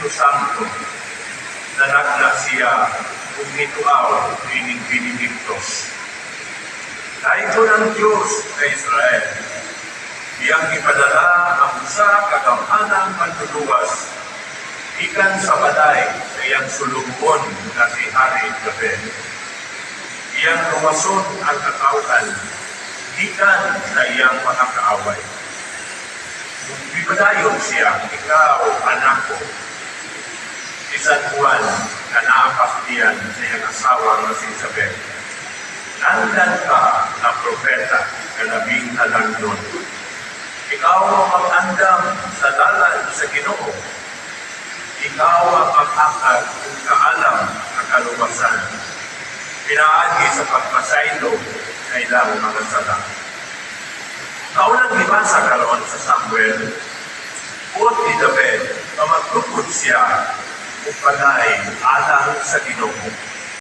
Santo, nanagla siya kung ituaw ining Benedictus. Naito ng Diyos sa Israel, iyang ipadala ang usa kagamhanang manluluwas ikan sa baday sa iyang sulubon na si Hari David. Iyang luwason ang katauhan ikan sa iyang mga kaaway. Bipadayon siya, ikaw, anak ko, si San Juan na naapaktiyan sa iyang asawa na si Isabel. Nandan ka na propeta na labing talangdon. Ikaw ang mag-andam sa dalan sa Ginoo. Ikaw ang mag-akad kung kaalam ang kaluwasan. Pinaagi sa pagpasaylo sa ilang mga sala. Kaulang ibasa karoon sa Samuel, buot ni David na magtugod siya upanay alang sa Ginoo.